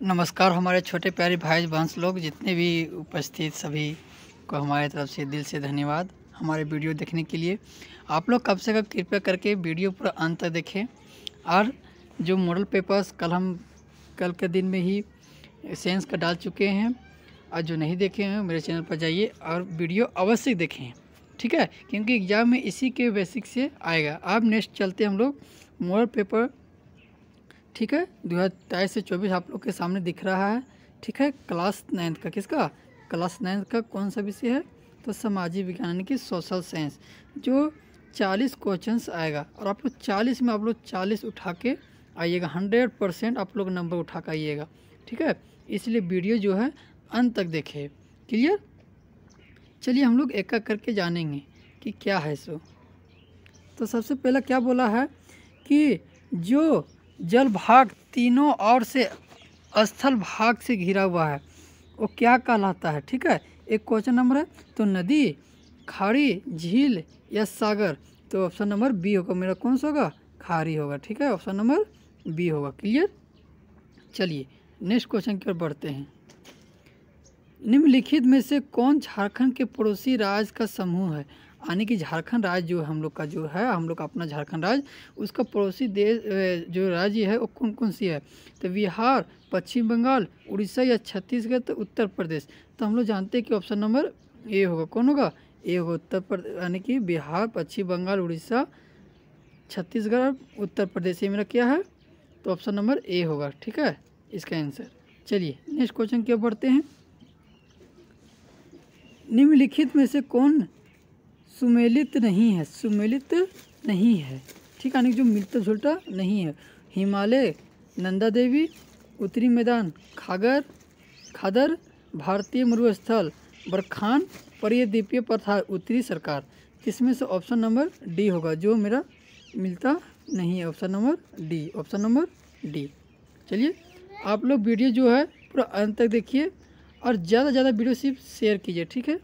नमस्कार हमारे छोटे प्यारे भाई बहन लोग, जितने भी उपस्थित सभी को हमारे तरफ से दिल से धन्यवाद हमारे वीडियो देखने के लिए। आप लोग कब से कब कृपया करके वीडियो पूरा अंत तक देखें। और जो मॉडल पेपर्स कल के दिन में ही सेंस का डाल चुके हैं, और जो नहीं देखे हैं मेरे चैनल पर जाइए और वीडियो अवश्य देखें, ठीक है, क्योंकि एग्ज़ाम में इसी के बेसिक से आएगा। अब नेक्स्ट चलते हम लोग मॉडल पेपर, ठीक है, 2023 से 24 आप लोग के सामने दिख रहा है, ठीक है। क्लास 9 का, किसका क्लास 9 का कौन सा विषय है, तो सामाजिक विज्ञान यानी कि सोशल साइंस। जो 40 क्वेश्चंस आएगा और आप लोग 40 में आप लोग 40 उठा के आइएगा, 100% आप लोग नंबर उठा के आइएगा, ठीक है। इसलिए वीडियो जो है अंत तक देखें, क्लियर। चलिए हम लोग एक एक करके जानेंगे कि क्या है सो। तो सबसे पहला क्या बोला है कि जो जल भाग तीनों ओर से स्थल भाग से घिरा हुआ है वो क्या कहलाता है, ठीक है। एक क्वेश्चन नंबर है, तो नदी, खाड़ी, झील या सागर। तो ऑप्शन नंबर बी होगा मेरा, कौन सा होगा, खाड़ी होगा, ठीक है, ऑप्शन नंबर बी होगा, क्लियर। चलिए नेक्स्ट क्वेश्चन की ओर बढ़ते हैं। निम्नलिखित में से कौन झारखंड के पड़ोसी राज्य का समूह है, यानी कि झारखंड राज्य जो हम लोग का जो है, हम लोग का अपना झारखंड राज्य, उसका पड़ोसी देश जो राज्य है वो कौन कौन सी है। तो बिहार, पश्चिम बंगाल, उड़ीसा या छत्तीसगढ़, तो उत्तर प्रदेश। तो हम लोग जानते हैं कि ऑप्शन नंबर ए होगा, कौन होगा, ए होगा, उत्तर प्रदेश, यानी कि बिहार, पश्चिम बंगाल, उड़ीसा, छत्तीसगढ़, उत्तर प्रदेश, ये मेरा क्या है, तो ऑप्शन नंबर ए होगा, ठीक है, इसका आंसर। चलिए नेक्स्ट क्वेश्चन की ओर बढ़ते हैं। निम्नलिखित में से कौन सुमेलित नहीं है, सुमेलित नहीं है, ठीक है, यानी जो मिलता जुलता नहीं है। हिमालय, नंदा देवी, उत्तरी मैदान खादर, भारतीय मरुस्थल बरखान, पर्यद्वीपीय पठार, उत्तरी सरकार। इसमें से ऑप्शन नंबर डी होगा, जो मेरा मिलता नहीं है, option number D, option number D. चलिए आप लोग वीडियो जो है पूरा अंत तक देखिए और ज़्यादा से ज़्यादा वीडियो सिर्फ शेयर कीजिए, ठीक है।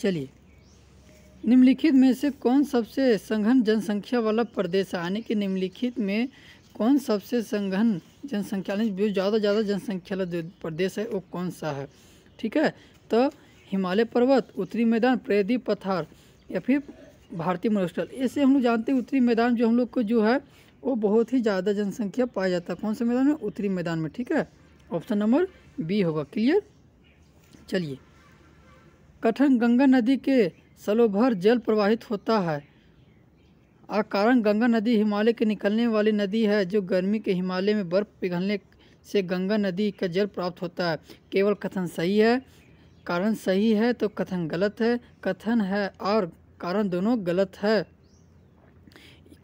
चलिए निम्नलिखित में से कौन सबसे सघन जनसंख्या वाला प्रदेश है, यानी कि निम्नलिखित में कौन सबसे सघन जनसंख्या जो ज़्यादा जनसंख्या वाला प्रदेश है वो कौन सा है, ठीक है। तो हिमालय पर्वत, उत्तरी मैदान, प्रायद्वीप पठार या फिर भारतीय मरुस्थल। ऐसे हम लोग जानते हैं उत्तरी मैदान जो हम लोग को जो है वो बहुत ही ज़्यादा जनसंख्या पाया जाता है, कौन से मैदान में, उत्तरी मैदान में, ठीक है, ऑप्शन नंबर बी होगा, क्लियर। चलिए कठन गंगा नदी के सलोभर जल प्रवाहित होता है, और कारण गंगा नदी हिमालय के निकलने वाली नदी है, जो गर्मी के हिमालय में बर्फ पिघलने से गंगा नदी का जल प्राप्त होता है। केवल कथन सही है, कारण सही है तो कथन गलत है, कथन है और कारण दोनों गलत है,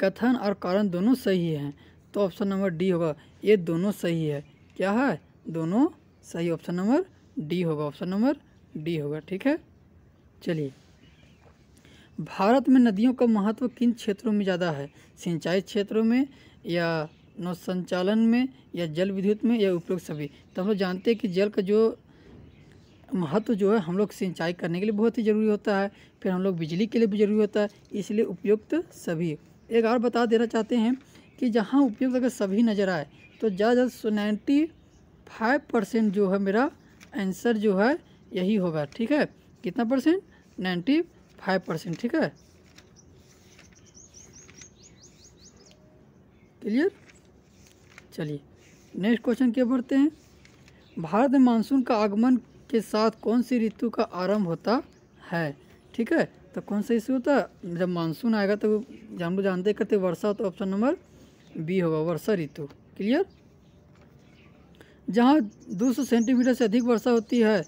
कथन और कारण दोनों सही हैं, तो ऑप्शन नंबर डी होगा, ये दोनों सही है, क्या है, दोनों सही, ऑप्शन नंबर डी होगा, ऑप्शन नंबर डी होगा, ठीक है। चलिए भारत में नदियों का महत्व किन क्षेत्रों में ज़्यादा है, सिंचाई क्षेत्रों में या नौ संचालन में या जल विद्युत में या उपयोग सभी। तो हम लोग जानते हैं कि जल का जो महत्व जो है हम लोग सिंचाई करने के लिए बहुत ही ज़रूरी होता है, फिर हम लोग बिजली के लिए भी ज़रूरी होता है, इसलिए उपयुक्त सभी। एक और बता देना चाहते हैं कि जहाँ उपयुक्त अगर सभी नज़र आए तो ज़्यादा 95% जो है मेरा आंसर जो है यही होगा, ठीक है। कितना परसेंट, 95%, ठीक है, क्लियर। चलिए नेक्स्ट क्वेश्चन क्या बढ़ते हैं। भारत में मानसून का आगमन के साथ कौन सी ऋतु का आरंभ होता है, ठीक है। तो कौन सा ऋतु होता है, जब मानसून आएगा तो हम लोग जानते करते वर्षा, तो ऑप्शन नंबर बी होगा, वर्षा ऋतु, क्लियर। जहाँ 200 सेंटीमीटर से अधिक वर्षा होती है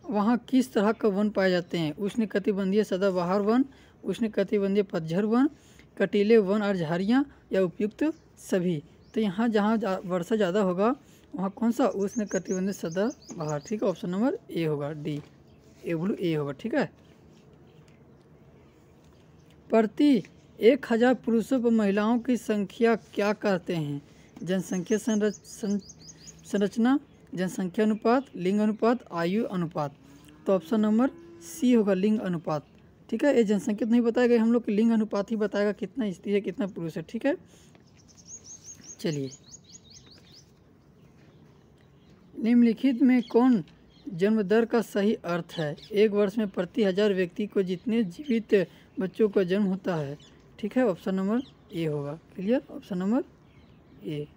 वहाँ किस तरह का वन पाए जाते हैं, उष्णकटिबंधीय सदाबहार वन, उष्णकटिबंधीय पतझड़ वन, कटीले वन और झाड़ियाँ या उपयुक्त सभी। तो यहाँ जहाँ वर्षा ज़्यादा होगा वहाँ कौन सा, उष्णकटिबंधीय सदाबहार, ठीक है, ऑप्शन नंबर ए होगा, डी, ए होगा, ठीक है। प्रति 1000 पुरुषों पर महिलाओं की संख्या क्या कहते हैं, जनसंख्या संरचना, जनसंख्या अनुपात, लिंग अनुपात, आयु अनुपात। तो ऑप्शन नंबर सी होगा, लिंग अनुपात, ठीक है। ये जनसंख्या नहीं बताएगा, हम लोग लिंग अनुपात ही बताएगा, कितना स्त्री है कितना पुरुष है, ठीक है। चलिए निम्नलिखित में कौन जन्म दर का सही अर्थ है? एक वर्ष में प्रति 1000 व्यक्ति को जितने जीवित बच्चों का जन्म होता है। ठीक है, ऑप्शन नंबर ए होगा। Clear, option number A.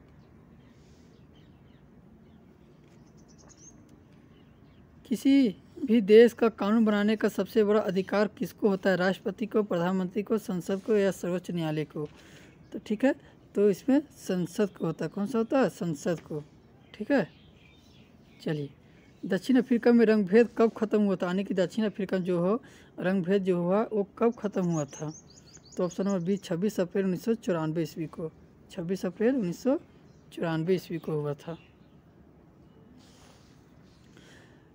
किसी भी देश का कानून बनाने का सबसे बड़ा अधिकार किसको होता है? राष्ट्रपति को, प्रधानमंत्री को, संसद को या सर्वोच्च न्यायालय को? तो ठीक है, तो इसमें संसद को होता है। कौन सा होता है? संसद को। ठीक है, चलिए। दक्षिण अफ्रीका में रंगभेद कब खत्म हुआ था? यानी कि दक्षिण अफ्रीका जो हो रंगभेद जो हुआ वो कब खत्म हुआ था? तो ऑप्शन नंबर बी 26 अप्रैल 1994 ईस्वी को। 26 अप्रैल 1994 ईस्वी को हुआ था।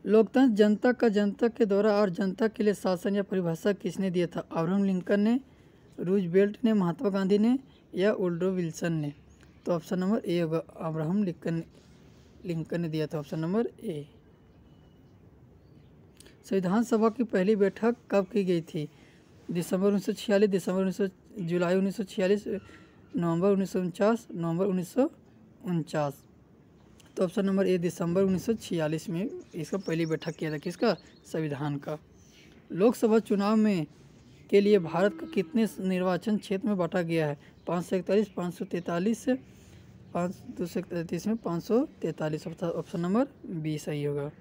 लोकतंत्र जनता का जनता के द्वारा और जनता के लिए शासन या परिभाषा किसने दिया था? अब्राहम लिंकन ने, रूजवेल्ट ने, महात्मा गांधी ने या वुडरो विल्सन ने? तो ऑप्शन नंबर ए होगा, अब्राहम लिंकन ने दिया था। Option number A. संविधान सभा की पहली बैठक कब की गई थी? दिसंबर 1946, जुलाई 1946, नवंबर 1949, नवंबर 1949। तो ऑप्शन नंबर ए दिसंबर 1946 में इसका पहली बैठक किया था। किसका? संविधान का। लोकसभा चुनाव में के लिए भारत का कितने निर्वाचन क्षेत्र में बांटा गया है? 541, 543, 231 में 543। ऑप्शन नंबर बी सही होगा।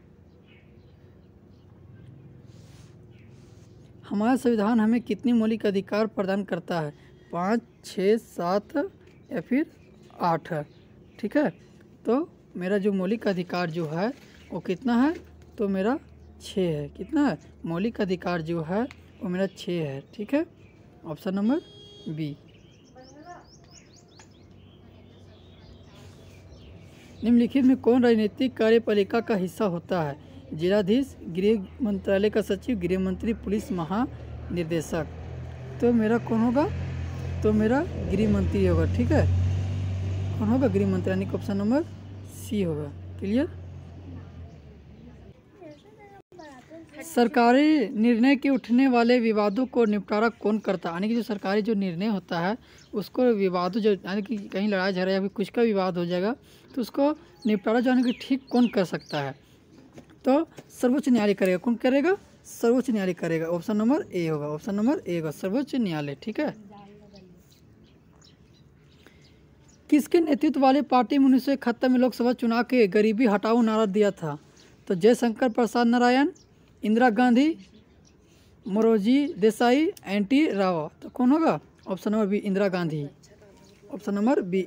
हमारा संविधान हमें कितने मौलिक अधिकार प्रदान करता है? 5, 6, 7 या फिर 8? ठीक है, तो मेरा जो मौलिक अधिकार जो है वो कितना है? तो मेरा 6 है। कितना है? मौलिक अधिकार जो है वो मेरा 6 है। ठीक है, ऑप्शन नंबर बी। निम्नलिखित में कौन राजनीतिक कार्यपालिका का हिस्सा होता है? जिलाधीश, गृह मंत्रालय का सचिव, गृह मंत्री, पुलिस महानिदेशक? तो मेरा कौन होगा? तो मेरा गृह मंत्री होगा। ठीक है, कौन होगा? गृह मंत्री, यानी कि ऑप्शन नंबर सी होगा। क्लियर। सरकारी निर्णय के उठने वाले विवादों को निपटारा कौन करता है? यानी कि जो सरकारी जो निर्णय होता है उसको विवादों जो यानी कि कहीं लड़ाई झगड़ा या फिर कुछ का विवाद हो जाएगा तो उसको निपटारा जो यानी कि ठीक कौन कर सकता है? तो सर्वोच्च न्यायालय करेगा। कौन करेगा? सर्वोच्च न्यायालय करेगा। ऑप्शन नंबर ए होगा। ऑप्शन नंबर ए होगा, सर्वोच्च न्यायालय। ठीक है। किसके नेतृत्व वाली पार्टी में 1971 में लोकसभा चुनाव के गरीबी हटाओ नारा दिया था? तो जयशंकर प्रसाद नारायण, इंदिरा गांधी, मोरोजी देसाई, एनटी राव? तो कौन होगा? Option number B, Indira Gandhi. Option number B.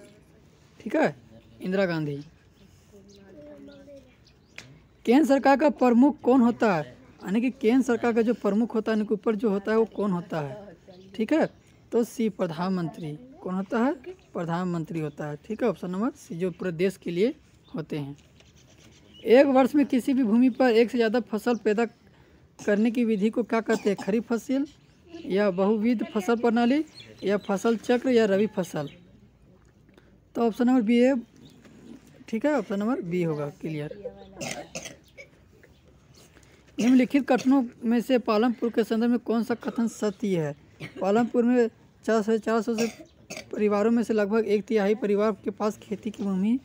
ठीक है, इंदिरा गांधी। केंद्र सरकार का प्रमुख कौन होता है? यानी कि केंद्र सरकार का जो प्रमुख होता है, ऊपर जो होता है वो कौन होता है? ठीक है, तो सी, प्रधानमंत्री। कौन होता है? प्रधानमंत्री होता है। ठीक है, ऑप्शन नंबर सी, जो पूरे देश के लिए होते हैं। एक वर्ष में किसी भी भूमि पर एक से ज़्यादा फसल पैदा करने की विधि को क्या कहते हैं? खरीफ फसल या बहुविध फसल प्रणाली या फसल चक्र या रबी फसल? तो ऑप्शन नंबर बी है। ठीक है, ऑप्शन नंबर बी होगा। क्लियर। निम्नलिखित कथनों में से पालमपुर के संदर्भ में कौन सा कथन सत्य है? पालमपुर में 400 से परिवारों में से लगभग 1/3 परिवार के पास खेती की भूमि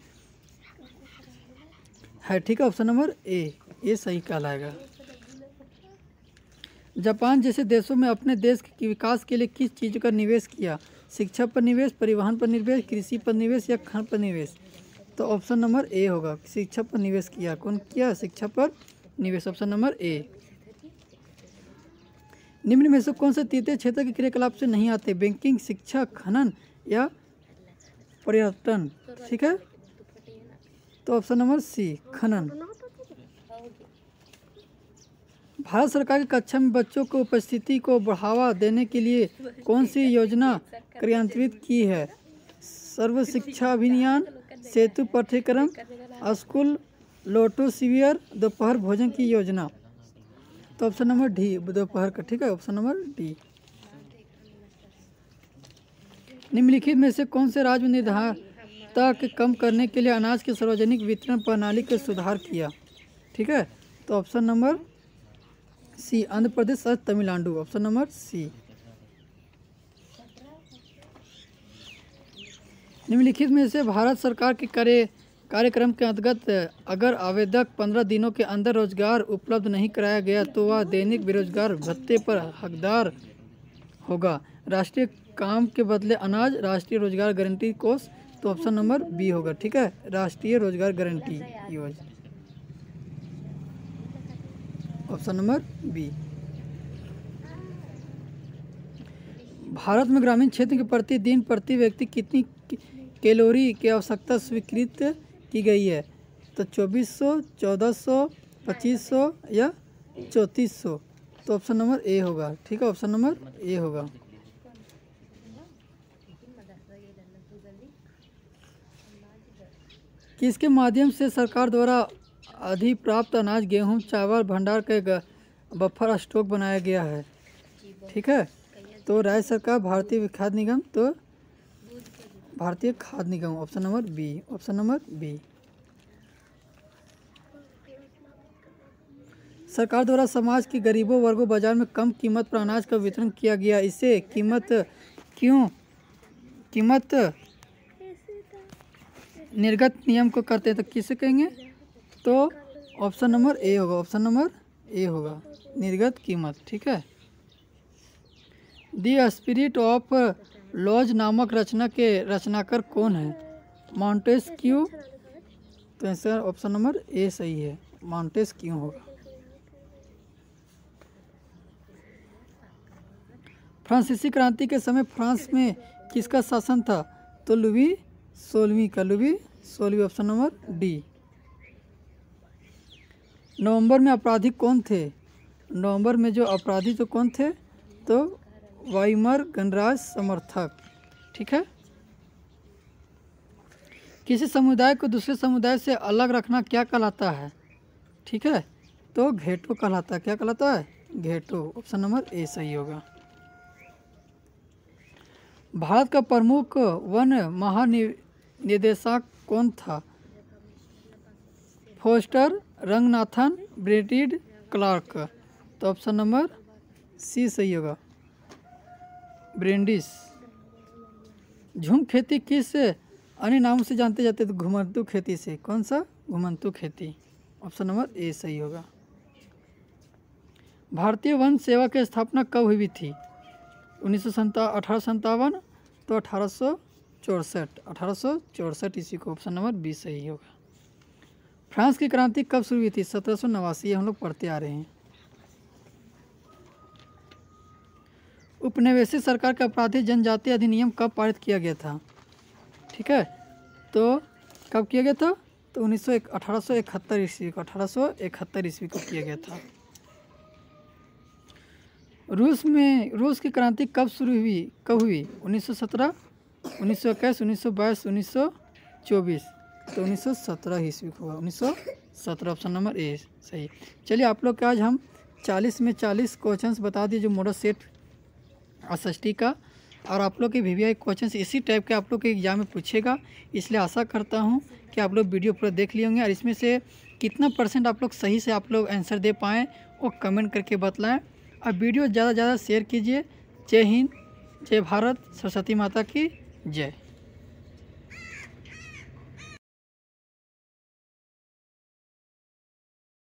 है। ठीक है, ऑप्शन नंबर ए, ये सही कहलाएगा। जापान जैसे देशों में अपने देश के विकास के लिए किस चीज़ का निवेश किया? शिक्षा पर निवेश, परिवहन पर निवेश, कृषि पर निवेश या खनन पर निवेश? तो ऑप्शन नंबर ए होगा, शिक्षा पर निवेश किया। कौन किया? शिक्षा पर निवेश। Option number A. निम्न में से कौन से तृतीय क्षेत्र के क्रियाकलाप से नहीं आते? बैंकिंग, शिक्षा, खनन या पर्यटन? ठीक है, तो ऑप्शन नंबर सी, खनन। भारत सरकार की कक्षा में बच्चों को उपस्थिति को बढ़ावा देने के लिए कौन सी योजना क्रियान्वित की है? सर्व शिक्षा अभियान, सेतु पाठ्यक्रम, स्कूल लोटो शिविर, दोपहर भोजन की योजना? तो ऑप्शन नंबर डी, दोपहर का। ठीक है, ऑप्शन नंबर डी। निम्नलिखित में से कौन से राज्य में निर्धनता के कम करने के लिए अनाज की सार्वजनिक वितरण प्रणाली के सुधार किया? ठीक है, तो option number C, Andhra Pradesh और तमिलनाडु। Option number C. निम्नलिखित में से भारत सरकार के कार्यक्रम के अंतर्गत अगर आवेदक 15 दिनों के अंदर रोजगार उपलब्ध नहीं कराया गया तो वह दैनिक बेरोजगार भत्ते पर हकदार होगा। राष्ट्रीय काम के बदले अनाज, राष्ट्रीय रोजगार गारंटी कोष, तो ऑप्शन नंबर बी होगा। ठीक है, राष्ट्रीय रोजगार गारंटी योजना, ऑप्शन नंबर बी। भारत में ग्रामीण क्षेत्र के प्रतिदिन प्रति व्यक्ति कितनी कैलोरी की आवश्यकता स्वीकृत की गई है? तो 2400, 1400, 2500 या 3400, तो ऑप्शन नंबर ए होगा। ठीक है, ऑप्शन नंबर ए होगा। किसके माध्यम से सरकार द्वारा अधिप्राप्त अनाज, गेहूं, चावल भंडार के बफर स्टॉक बनाया गया है? ठीक है, तो राज्य सरकार, भारतीय खाद्य निगम, तो भारतीय खाद्य निगम, option number B, option number B. सरकार द्वारा समाज के गरीबों वर्गों बाजार में कम कीमत पर अनाज का वितरण किया गया, इसे कीमत निर्गत नियम को करते हैं, तो किसे कहेंगे? तो ऑप्शन नंबर ए होगा, ऑप्शन नंबर ए होगा, निर्गत कीमत। ठीक है। द स्पिरिट ऑफ लॉज नामक रचना के रचनाकार कौन है? मॉन्टेस्क्यू, तो आंसर ऑप्शन नंबर ए सही है, मॉन्टेस्क्यू होगा। फ्रांसीसी क्रांति के समय फ्रांस में किसका शासन था? तो लुई 16वीं का, लुई 16वीं, ऑप्शन नंबर डी। नवंबर में अपराधी कौन थे? नवंबर में जो अपराधी तो कौन थे? तो वाइमर गणराज्य समर्थक। ठीक है। किसी समुदाय को दूसरे समुदाय से अलग रखना क्या कहलाता है? ठीक है, तो घेटो कहलाता है। क्या कहलाता है? घेटो, ऑप्शन नंबर ए सही होगा। भारत का प्रमुख वन महानिदेशक कौन था? फोस्टर, रंगनाथन, ब्रेटिड, क्लार्क, तो ऑप्शन नंबर सी सही होगा, ब्रेंडिस। झूम खेती किस अन्य नाम से जानते जाते? तो घुमंतू खेती से। कौन सा? घुमंतू खेती, ऑप्शन नंबर ए सही होगा। भारतीय वन सेवा की स्थापना कब हुई थी? 1857, तो 1864 ईस्वी को, ऑप्शन नंबर बी सही होगा। फ्रांस की क्रांति कब शुरू हुई थी? 1789, हम लोग पढ़ते आ रहे हैं। उपनिवेशित सरकार का अपराधी जनजाति अधिनियम कब पारित किया गया था? ठीक है, तो कब किया गया था? तो 1871 ईस्वी को, 1871 ईस्वी को किया गया था। रूस की क्रांति कब शुरू हुई? कब हुई? 1917, 1921, 1922, 1924, तो 1917 ईस्वी को हुआ, 1917, ऑप्शन नंबर ए सही। चलिए, आप लोग के आज हम 40 में 40 क्वेश्चंस बता दिए जो मॉडल सेट SST का, और आप लोग के VVI क्वेश्चंस इसी टाइप के आप लोग के एग्जाम में पूछेगा, इसलिए आशा करता हूं कि आप लोग वीडियो पूरा देख लिए होंगे, और इसमें से कितना % आप लोग सही से आप लोग आंसर दे पाएँ वो कमेंट करके बतलाएं। और वीडियो ज़्यादा से ज़्यादा शेयर कीजिए। जय हिंद, जय भारत, सरस्वती माता की जय।